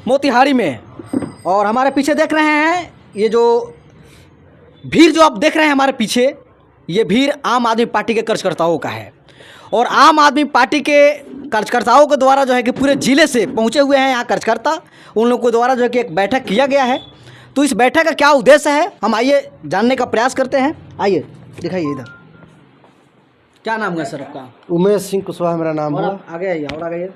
मोतिहारी में। और हमारे पीछे देख रहे हैं ये जो भीड़ जो आप देख रहे हैं हमारे पीछे, ये भीड़ आम आदमी पार्टी के कार्यकर्ताओं का है। और आम आदमी पार्टी के कार्यकर्ताओं के द्वारा जो है कि पूरे ज़िले से पहुंचे हुए हैं यहाँ कार्यकर्ता, उन लोगों के द्वारा जो है कि एक बैठक किया गया है। तो इस बैठक का क्या उद्देश्य है, हम आइए जानने का प्रयास करते हैं। आइए दिखाइए इधर, क्या नाम है सर आपका? उमेश सिंह कुशवाहा मेरा नाम है। आगे आइए और आगे।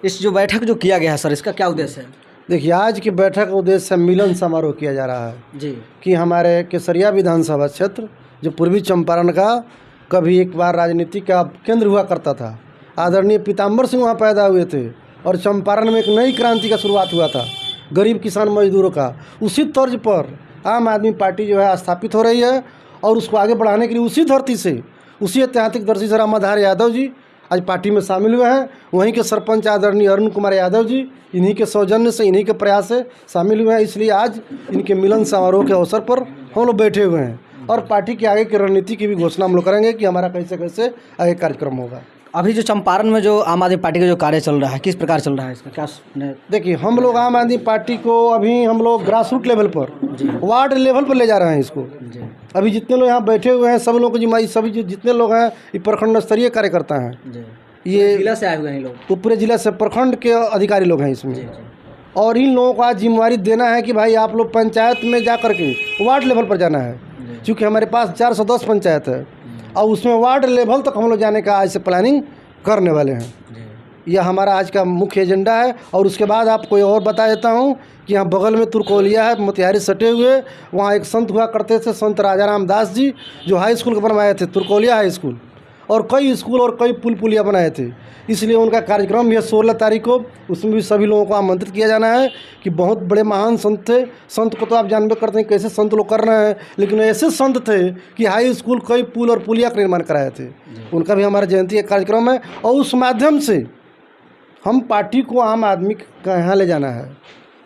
इस जो बैठक जो किया गया है सर, इसका क्या उद्देश्य है? देखिए, आज की बैठक का उद्देश्य मिलन समारोह किया जा रहा है जी कि हमारे केसरिया विधानसभा क्षेत्र जो पूर्वी चंपारण का कभी एक बार राजनीति का केंद्र हुआ करता था, आदरणीय पीताम्बर सिंह वहाँ पैदा हुए थे और चंपारण में एक नई क्रांति का शुरुआत हुआ था गरीब किसान मजदूरों का। उसी तर्ज पर आम आदमी पार्टी जो है स्थापित हो रही है और उसको आगे बढ़ाने के लिए उसी धरती से, उसी ऐतिहासिक धरती से रामाधार यादव जी आज पार्टी में शामिल हुए हैं। वहीं के सरपंच आदरणीय अरुण कुमार यादव जी इन्हीं के सौजन्य से, इन्हीं के प्रयास से शामिल हुए हैं। इसलिए आज इनके मिलन समारोह के अवसर पर हम लोग बैठे हुए हैं और पार्टी के आगे की रणनीति की भी घोषणा हम लोग करेंगे कि हमारा कैसे कैसे आगे कार्यक्रम होगा। अभी जो चंपारण में जो आम आदमी पार्टी का जो कार्य चल रहा है, किस प्रकार चल रहा है, इसका क्या? देखिए, हम लोग आम आदमी पार्टी को अभी हम लोग ग्रास रूट लेवल पर, वार्ड लेवल पर ले जा रहे हैं इसको। अभी जितने लोग यहाँ बैठे हुए हैं सब लोगों की जिम्मेदारी, सभी जितने लोग हैं ये प्रखंड स्तरीय कार्यकर्ता हैं। ये जिला से आए हुए हैं लोग, तो पूरे जिला से प्रखंड के अधिकारी लोग हैं इसमें। और इन लोगों को आज जिम्मेदारी देना है कि भाई आप लोग पंचायत में जा करके वार्ड लेवल पर जाना है, क्योंकि हमारे पास 410 पंचायत है और उसमें वार्ड लेवल तक हम लोग जाने का आज से प्लानिंग करने वाले हैं। यह हमारा आज का मुख्य एजेंडा है। और उसके बाद आपको और बता देता हूँ कि यहाँ बगल में तुरकोलिया है, मोतिहारी सटे हुए, वहाँ एक संत हुआ करते थे, संत राजाराम दास जी, जो हाई स्कूल बनवाए थे, तुरकोलिया हाई स्कूल, और कई स्कूल और कई पुल पुलिया बनाए थे। इसलिए उनका कार्यक्रम भी है 16 तारीख को, उसमें भी सभी लोगों को आमंत्रित किया जाना है कि बहुत बड़े महान संत थे। संत को तो आप जानबे करते हैं कैसे संत लोग कर रहे हैं, लेकिन ऐसे संत थे कि हाई स्कूल कई पुल और पुलिया का निर्माण कराए थे। उनका भी हमारा जयंती का कार्यक्रम है और उस माध्यम से हम पार्टी को आम आदमी का यहाँ ले जाना है।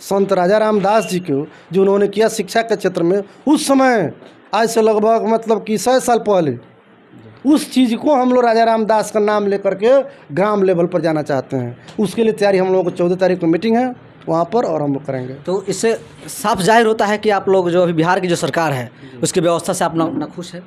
संत राजाराम दास जी को जो उन्होंने किया शिक्षा के क्षेत्र में, उस समय आज से लगभग मतलब कि 100 साल पहले, उस चीज़ को हम लोग राजाराम दास का नाम लेकर के ग्राम लेवल पर जाना चाहते हैं। उसके लिए तैयारी हम लोगों को 14 तारीख को मीटिंग है वहाँ पर, और हम लोग करेंगे। तो इससे साफ जाहिर होता है कि आप लोग जो अभी बिहार की जो सरकार है उसकी व्यवस्था से आप ना खुश है।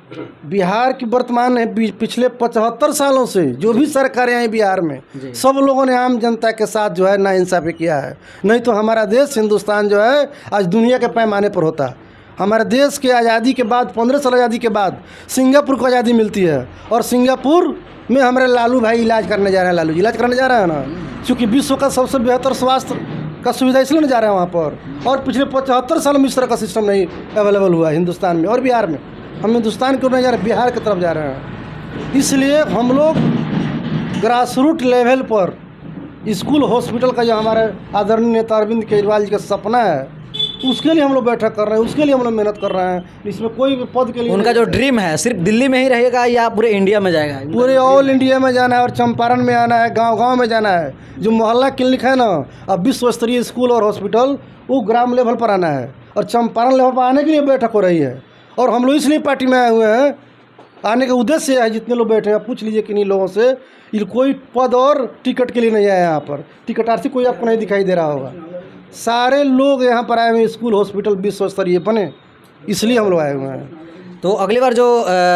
बिहार की वर्तमान है पिछले 75 सालों से जो भी सरकारें आई बिहार में, सब लोगों ने आम जनता के साथ जो है नाइंसाफ़ी किया है। नहीं तो हमारा देश हिंदुस्तान जो है आज दुनिया के पैमाने पर होता। हमारे देश के आज़ादी के बाद 15 साल आज़ादी के बाद सिंगापुर को आज़ादी मिलती है और सिंगापुर में हमारे लालू भाई इलाज करने जा रहे हैं, लालू जी इलाज करने जा रहे हैं ना, क्योंकि विश्व का सबसे बेहतर स्वास्थ्य का सुविधा इसलिए नहीं जा रहे हैं वहाँ पर। और पिछले 75 साल में इस तरह का सिस्टम नहीं अवेलेबल हुआ हिंदुस्तान में और बिहार में। हम हिंदुस्तान क्यों नहीं जा रहे, बिहार की तरफ जा रहे हैं। इसलिए हम लोग ग्रास रूट लेवल पर स्कूल हॉस्पिटल का जो हमारे आदरणीय नेता अरविंद केजरीवाल जी का सपना है, उसके लिए हम लोग बैठक कर रहे हैं, उसके लिए हम लोग मेहनत कर रहे हैं। इसमें कोई भी पद के लिए उनका जो ड्रीम है सिर्फ दिल्ली में ही रहेगा या पूरे इंडिया में जाएगा? पूरे ऑल इंडिया में जाना है और चंपारण में आना है, गांव-गांव में जाना है। जो मोहल्ला क्लिनिक है ना, अब विश्व स्तरीय स्कूल और हॉस्पिटल, वो ग्राम लेवल पर आना है और चंपारण लेवल पर आने के लिए बैठक हो रही है। और हम लोग इसलिए पार्टी में आए हुए हैं, आने का उद्देश्य है, जितने लोग बैठे हैं पूछ लीजिए किन्हीं लोगों से, ये कोई पद और टिकट के लिए नहीं आया यहाँ पर। टिकट आरसी कोई आपको नहीं दिखाई दे रहा होगा। सारे लोग यहाँ पर आए हुए स्कूल हॉस्पिटल विश्व स्तरीय बने, इसलिए हम लोग आए हुए हैं। तो अगली बार जो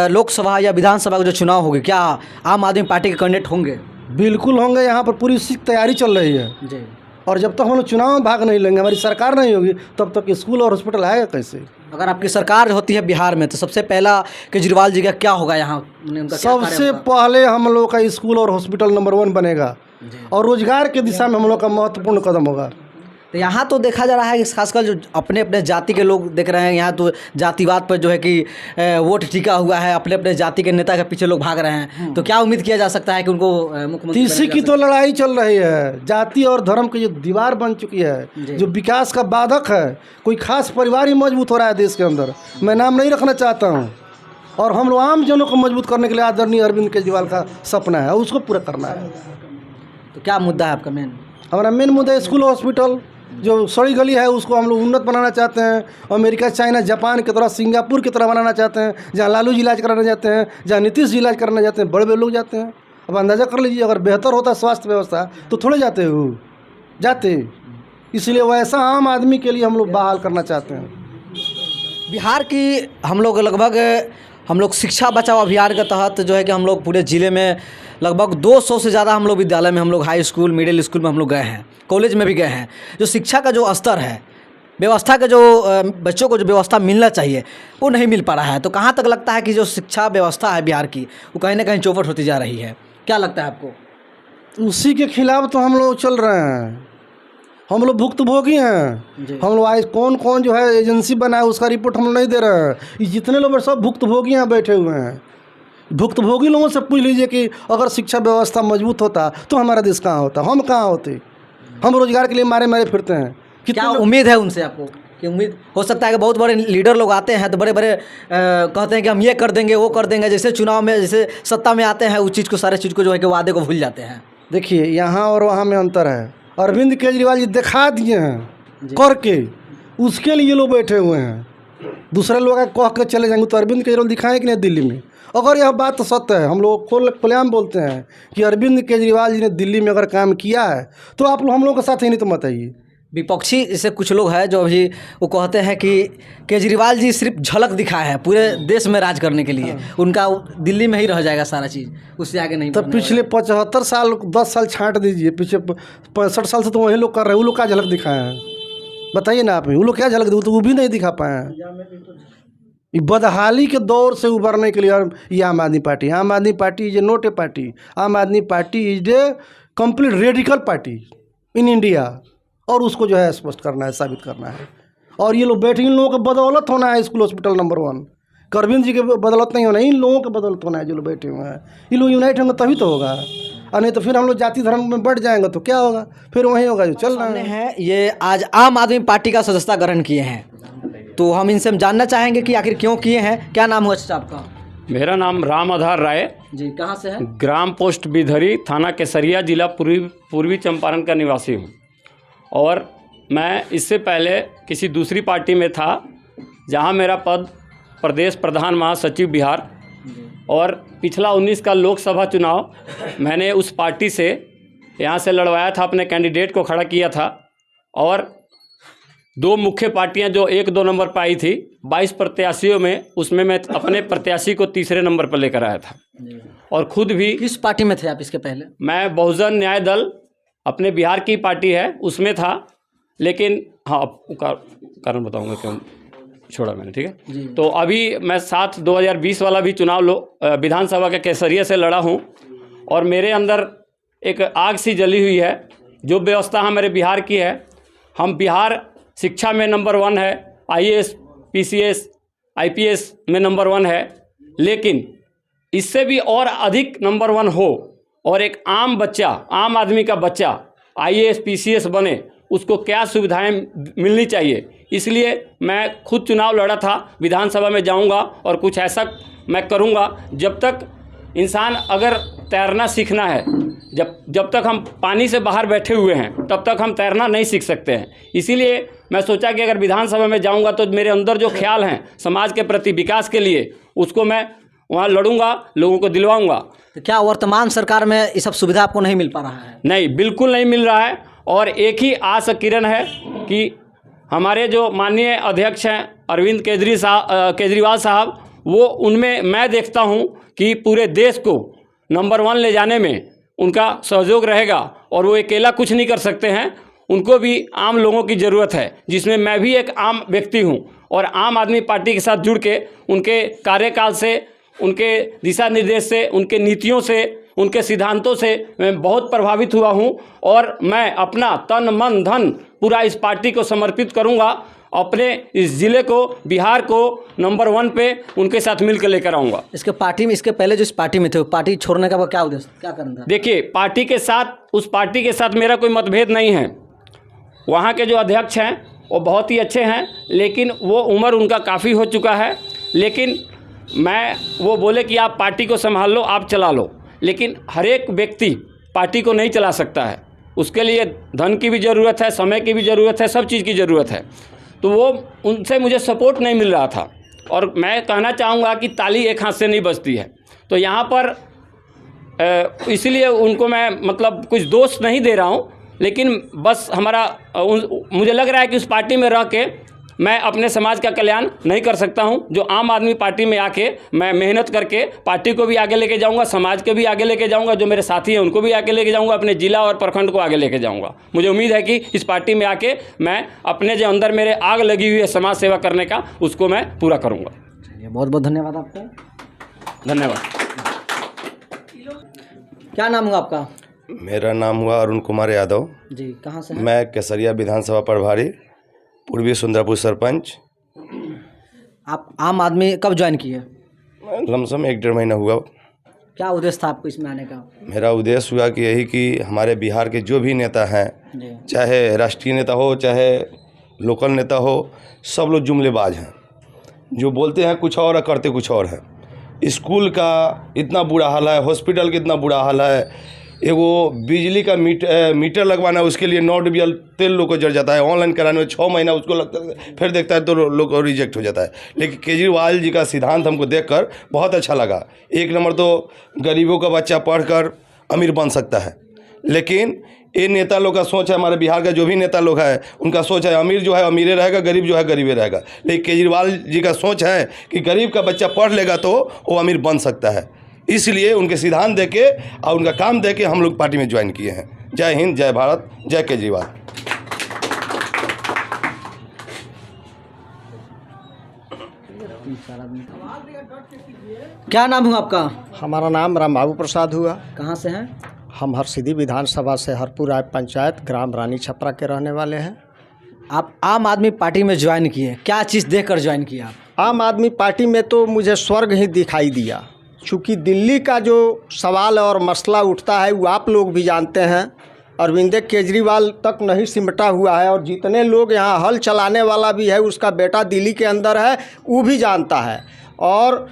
लोकसभा या विधानसभा का जो चुनाव होगी, क्या आम आदमी पार्टी के कैंडिडेट होंगे? बिल्कुल होंगे। यहाँ पर पूरी तैयारी चल रही है जी। और जब तक हम लोग चुनाव में भाग नहीं लेंगे, हमारी सरकार नहीं होगी, तब तक स्कूल और हॉस्पिटल आएगा कैसे? अगर आपकी सरकार होती है बिहार में तो सबसे पहला केजरीवाल जी का क्या होगा यहाँ? सबसे पहले हम लोग का स्कूल और हॉस्पिटल नंबर 1 बनेगा और रोजगार के दिशा में हम लोग का महत्वपूर्ण कदम होगा। तो यहाँ तो देखा जा रहा है कि खासकर जो अपने अपने जाति के लोग देख रहे हैं, यहाँ तो जातिवाद पर जो है कि वोट टिका हुआ है, अपने अपने जाति के नेता के पीछे लोग भाग रहे हैं। तो क्या उम्मीद किया जा सकता है कि उनको मुख्यमंत्री? इसी की तो लड़ाई चल रही है। जाति और धर्म की जो दीवार बन चुकी है, जो विकास का बाधक है, कोई खास परिवार ही मजबूत हो रहा है देश के अंदर। मैं नाम नहीं रखना चाहता हूँ। और हम लोग आम जनों को मजबूत करने के लिए आदरणीय अरविंद केजरीवाल का सपना है, उसको पूरा करना है। तो क्या मुद्दा है आपका मेन? हमारा मेन मुद्दा स्कूल हॉस्पिटल जो सड़ी गली है उसको हम लोग उन्नत बनाना चाहते हैं। अमेरिका, चाइना, जापान की तरह, सिंगापुर की तरह बनाना चाहते हैं, जहाँ लालू जी इलाज कराने जाते हैं, जहाँ नीतीश जी इलाज कराने जाते हैं, बड़े बड़े लोग जाते हैं। अब अंदाज़ा कर लीजिए, अगर बेहतर होता स्वास्थ्य व्यवस्था तो थोड़े जाते हो। जाते। इसलिए वैसा आम आदमी के लिए हम लोग बहाल करना चाहते हैं। बिहार की हम लोग शिक्षा बचाओ अभियान के तहत जो है कि हम लोग पूरे ज़िले में लगभग 200 से ज़्यादा हम लोग विद्यालय में, हम लोग हाई स्कूल, मिडिल स्कूल में हम लोग गए हैं, कॉलेज में भी गए हैं। जो शिक्षा का जो स्तर है, व्यवस्था का जो बच्चों को जो व्यवस्था मिलना चाहिए वो नहीं मिल पा रहा है। तो कहाँ तक लगता है कि जो शिक्षा व्यवस्था है बिहार की वो कहीं ना कहीं चौपट होती जा रही है? क्या लगता है आपको? उसी के खिलाफ तो हम लोग चल रहे हैं। हम लोग भुक्तभोगी हैं। हम लोग आज कौन कौन जो है एजेंसी बना है उसका रिपोर्ट हम लोग नहीं दे रहे हैं। ये जितने लोग सब भुक्तभोगी यहाँ बैठे हुए हैं। भुक्तभोगी लोगों से पूछ लीजिए कि अगर शिक्षा व्यवस्था मजबूत होता तो हमारा देश कहाँ होता, हम कहाँ होते। हम रोजगार के लिए मारे मारे फिरते हैं। क्या उम्मीद है उनसे आपको कि उम्मीद हो सकता है कि बहुत बड़े लीडर लोग आते हैं तो बड़े बड़े कहते हैं कि हम ये कर देंगे वो कर देंगे, जैसे चुनाव में जैसे सत्ता में आते हैं उस चीज़ को, सारे चीज़ को जो है कि वादे को भूल जाते हैं? देखिए यहाँ और वहाँ में अंतर है। अरविंद केजरीवाल जी दिखा दिए हैं करके, उसके लिए लोग बैठे हुए हैं। दूसरे लोग कह के चले जाएंगे तो अरविंद केजरीवाल दिखाएं कि नहीं दिल्ली में? अगर यह बात तो सत्य है, हम लोग खुलेआम बोलते हैं कि अरविंद केजरीवाल जी ने दिल्ली में अगर काम किया है तो आप लोग हम लोग के साथ ही, नहीं तो मत आइए। विपक्षी जैसे कुछ लोग हैं जो अभी वो कहते हैं कि केजरीवाल जी सिर्फ झलक दिखाए हैं, पूरे देश में राज करने के लिए उनका दिल्ली में ही रह जाएगा सारा चीज़, उससे आगे नहीं। तो पिछले 75 साल 10 साल छांट दीजिए, पीछे 65 साल से तो वही लोग कर रहे हैं। वो लोग क्या झलक दिखाए हैं बताइए ना आप? वो लोग क्या झलक, तो वो भी नहीं दिखा पाए हैं। बदहाली के दौर से उबरने के लिए ये आम आदमी party is a not a party. आम आदमी party is a complete radical party in India, और उसको जो है स्पष्ट करना है, साबित करना है। और ये लोग बैठे, इन लोगों के बदौलत होना है school hospital number 1। Arvind ji के बदौलत नहीं होना है, इन लोगों के बदौलत होना है जो लोग बैठे हुए हैं। ये लोग यूनाइट होंगे तभी तो होगा, और नहीं तो फिर हम लोग जाति धर्म में बढ़ जाएंगे तो क्या होगा? फिर वही होगा जो चल रहा है। ये आज आम आदमी पार्टी का सदस्यता ग्रहण किए हैं, तो हम इनसे जानना चाहेंगे कि आखिर क्यों किए हैं। क्या नाम हुआ चाचा आपका? मेरा नाम राम आधार राय जी, कहाँ से है? ग्राम पोस्ट बिधरी, थाना केसरिया, जिला पूर्वी चंपारण का निवासी हूँ। और मैं इससे पहले किसी दूसरी पार्टी में था जहाँ मेरा पद प्रदेश प्रधान महासचिव बिहार, और पिछला 19 का लोकसभा चुनाव मैंने उस पार्टी से यहाँ से लड़वाया था, अपने कैंडिडेट को खड़ा किया था। और 2 मुख्य पार्टियाँ जो 1-2 नंबर पर आई थी, 22 प्रत्याशियों में उसमें मैं अपने प्रत्याशी को तीसरे नंबर पर लेकर आया था। और खुद भी किस पार्टी में थे आप इसके पहले? मैं बहुजन न्याय दल, अपने बिहार की पार्टी है, उसमें था। लेकिन हाँ, कारण बताऊंगा क्यों छोड़ा मैंने, ठीक है? तो अभी मैं 2020 वाला भी चुनाव विधानसभा के केसरिया से लड़ा हूँ, और मेरे अंदर एक आग सी जली हुई है। जो व्यवस्था हमारे बिहार की है, हम बिहार शिक्षा में नंबर 1 है, IAS PCS IPS में नंबर 1 है, लेकिन इससे भी और अधिक नंबर 1 हो, और एक आम बच्चा, आम आदमी का बच्चा IAS PCS बने, उसको क्या सुविधाएं मिलनी चाहिए। इसलिए मैं खुद चुनाव लड़ा था, विधानसभा में जाऊंगा और कुछ ऐसा मैं करूंगा। जब तक इंसान अगर तैरना सीखना है, जब तक हम पानी से बाहर बैठे हुए हैं तब तक हम तैरना नहीं सीख सकते हैं। इसीलिए मैं सोचा कि अगर विधानसभा में जाऊंगा तो मेरे अंदर जो ख्याल हैं समाज के प्रति, विकास के लिए, उसको मैं वहाँ लड़ूंगा, लोगों को दिलवाऊंगा। तो क्या वर्तमान सरकार में ये सब सुविधा आपको नहीं मिल पा रहा है? नहीं, बिल्कुल नहीं मिल रहा है। और एक ही आस किरण है कि हमारे जो माननीय अध्यक्ष हैं अरविंद केजरीवाल साहब, वो उनमें मैं देखता हूं कि पूरे देश को नंबर 1 ले जाने में उनका सहयोग रहेगा, और वो अकेला कुछ नहीं कर सकते हैं। उनको भी आम लोगों की ज़रूरत है, जिसमें मैं भी एक आम व्यक्ति हूं। और आम आदमी पार्टी के साथ जुड़ के उनके कार्यकाल से, उनके दिशा निर्देश से, उनके नीतियों से, उनके सिद्धांतों से मैं बहुत प्रभावित हुआ हूं, और मैं अपना तन मन धन पूरा इस पार्टी को समर्पित करूंगा। अपने इस ज़िले को, बिहार को नंबर 1 पे उनके साथ मिलकर लेकर आऊँगा। इसके पहले जो इस पार्टी में थे, पार्टी छोड़ने का क्या उद्देश्य, क्या करना था? देखिए, उस पार्टी के साथ मेरा कोई मतभेद नहीं है। वहाँ के जो अध्यक्ष हैं वो बहुत ही अच्छे हैं, लेकिन वो उम्र उनका काफ़ी हो चुका है। लेकिन वो बोले कि आप पार्टी को संभाल लो, आप चला लो, लेकिन हर एक व्यक्ति पार्टी को नहीं चला सकता है। उसके लिए धन की भी ज़रूरत है, समय की भी ज़रूरत है, सब चीज़ की ज़रूरत है। तो वो उनसे मुझे सपोर्ट नहीं मिल रहा था। और मैं कहना चाहूँगा कि ताली एक हाथ से नहीं बजती है। तो यहाँ पर इसलिए उनको मैं मतलब कुछ दोष नहीं दे रहा हूँ, लेकिन बस मुझे लग रहा है कि उस पार्टी में रह के मैं अपने समाज का कल्याण नहीं कर सकता हूं। जो आम आदमी पार्टी में आके मैं मेहनत करके पार्टी को भी आगे लेके जाऊंगा, समाज को भी आगे लेके जाऊंगा, जो मेरे साथी हैं उनको भी आगे लेके जाऊंगा, अपने जिला और प्रखंड को आगे लेके जाऊंगा। मुझे उम्मीद है कि इस पार्टी में आके मैं अपने जो अंदर मेरे आग लगी हुई है समाज सेवा करने का, उसको मैं पूरा करूँगा। बहुत बहुत धन्यवाद आपका। धन्यवाद। क्या नाम हुआ आपका? मेरा नाम हुआ अरुण कुमार यादव जी। कहाँ से हैं? मैं केसरिया विधानसभा प्रभारी, पूर्वी सुंदरपुर सरपंच। आप आम आदमी कब ज्वाइन किए? लमसम 1-1.5 महीना हुआ। क्या उद्देश्य था आपको इसमें आने का? मेरा उद्देश्य हुआ कि यही कि हमारे बिहार के जो भी नेता हैं, चाहे राष्ट्रीय नेता हो चाहे लोकल नेता हो, सब लोग जुमलेबाज हैं। जो बोलते हैं कुछ और करते कुछ और है। स्कूल का इतना बुरा हाल है, हॉस्पिटल का इतना बुरा हाल है, एगो बिजली का मीटर लगवाना है, उसके लिए 9 डिबियल तेल लोग को जड़ जाता है। ऑनलाइन कराने में 6 महीना उसको लगता है, फिर देखता है तो लोग को रिजेक्ट हो जाता है। लेकिन केजरीवाल जी का सिद्धांत हमको देखकर बहुत अच्छा लगा। 1 नंबर तो गरीबों का बच्चा पढ़कर अमीर बन सकता है, लेकिन ये नेता लोग का सोच है, हमारे बिहार का जो भी नेता लोग है उनका सोच है अमीर जो है अमीरे रहेगा, गरीब जो है गरीबे रहेगा। लेकिन केजरीवाल जी का सोच है कि गरीब का बच्चा पढ़ लेगा तो वो अमीर बन सकता है। इसलिए उनके सिद्धांत देके और उनका काम देके हम लोग पार्टी में ज्वाइन किए हैं। जय हिंद, जय भारत, जय केजरीवाल। क्या नाम हुआ आपका? हमारा नाम रामबाबू प्रसाद हुआ। कहाँ से हैं? हम हरसिद्धि विधानसभा से हरपुर राय पंचायत ग्राम रानी छपरा के रहने वाले हैं। आप आम आदमी पार्टी में ज्वाइन किए, क्या चीज़ देखकर ज्वाइन किया? आम आदमी पार्टी में तो मुझे स्वर्ग ही दिखाई दिया, चूँकि दिल्ली का जो सवाल और मसला उठता है वो आप लोग भी जानते हैं। अरविंद केजरीवाल तक नहीं सिमटा हुआ है, और जितने लोग यहाँ हल चलाने वाला भी है उसका बेटा दिल्ली के अंदर है, वो भी जानता है। और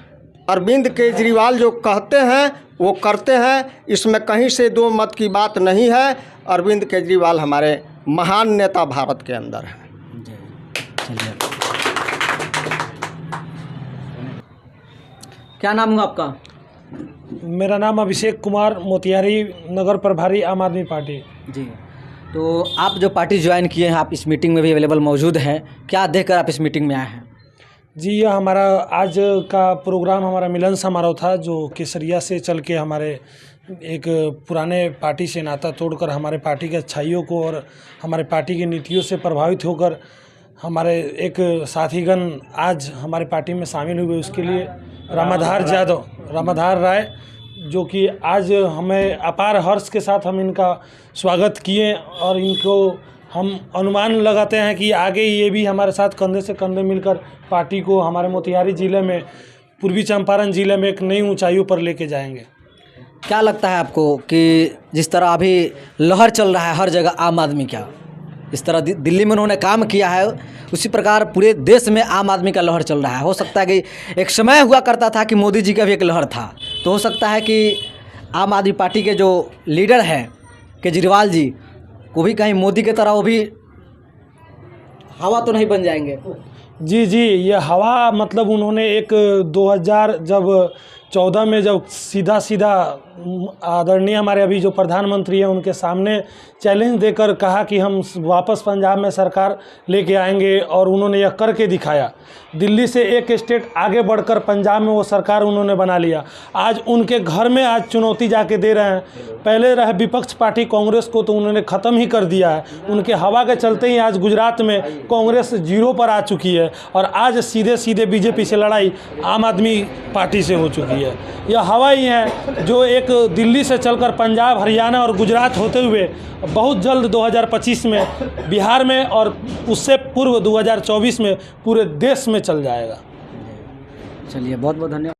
अरविंद केजरीवाल जो कहते हैं वो करते हैं, इसमें कहीं से दो मत की बात नहीं है। अरविंद केजरीवाल हमारे महान नेता भारत के अंदर हैं। क्या नाम हुआ आपका? मेरा नाम अभिषेक कुमार, मोतिहारी नगर प्रभारी, आम आदमी पार्टी। जी। तो आप जो पार्टी ज्वाइन किए हैं, आप इस मीटिंग में भी अवेलेबल मौजूद हैं, क्या देखकर आप इस मीटिंग में आए हैं? जी, यह हमारा आज का प्रोग्राम हमारा मिलन समारोह था, जो केसरिया से चल के हमारे एक पुराने पार्टी से नाता तोड़कर हमारे पार्टी के अच्छाइयों को और हमारे पार्टी की नीतियों से प्रभावित होकर हमारे एक साथीगण आज हमारे पार्टी में शामिल हुए। उसके लिए रामाधार राय, जो कि आज हमें अपार हर्ष के साथ हम इनका स्वागत किए, और इनको हम अनुमान लगाते हैं कि आगे ये भी हमारे साथ कंधे से कंधे मिलकर पार्टी को हमारे मोतिहारी ज़िले में, पूर्वी चंपारण ज़िले में एक नई ऊंचाइयों पर लेके जाएंगे। क्या लगता है आपको कि जिस तरह अभी लहर चल रहा है हर जगह आम आदमी का, इस तरह दिल्ली में उन्होंने काम किया है, उसी प्रकार पूरे देश में आम आदमी का लहर चल रहा है? हो सकता है कि एक समय हुआ करता था कि मोदी जी का भी एक लहर था, तो हो सकता है कि आम आदमी पार्टी के जो लीडर हैं केजरीवाल जी, वो भी कहीं मोदी की तरह वो भी हवा तो नहीं बन जाएंगे? जी, ये हवा मतलब उन्होंने एक 2014 में जब सीधा आदरणीय हमारे अभी जो प्रधानमंत्री हैं उनके सामने चैलेंज देकर कहा कि हम वापस पंजाब में सरकार लेके आएंगे, और उन्होंने यह करके दिखाया। दिल्ली से एक स्टेट आगे बढ़कर पंजाब में वो सरकार उन्होंने बना लिया। आज उनके घर में आज चुनौती जाके दे रहे हैं। पहले रहे विपक्ष पार्टी कांग्रेस को तो उन्होंने ख़त्म ही कर दिया है। उनके हवा के चलते ही आज गुजरात में कांग्रेस 0 पर आ चुकी है, और आज सीधे बीजेपी से लड़ाई आम आदमी पार्टी से हो चुकी है। यह हवा ही है जो एक दिल्ली से चलकर पंजाब, हरियाणा और गुजरात होते हुए बहुत जल्द 2025 में बिहार में, और उससे पूर्व 2024 में पूरे देश में चल जाएगा। चलिए, बहुत बहुत धन्यवाद।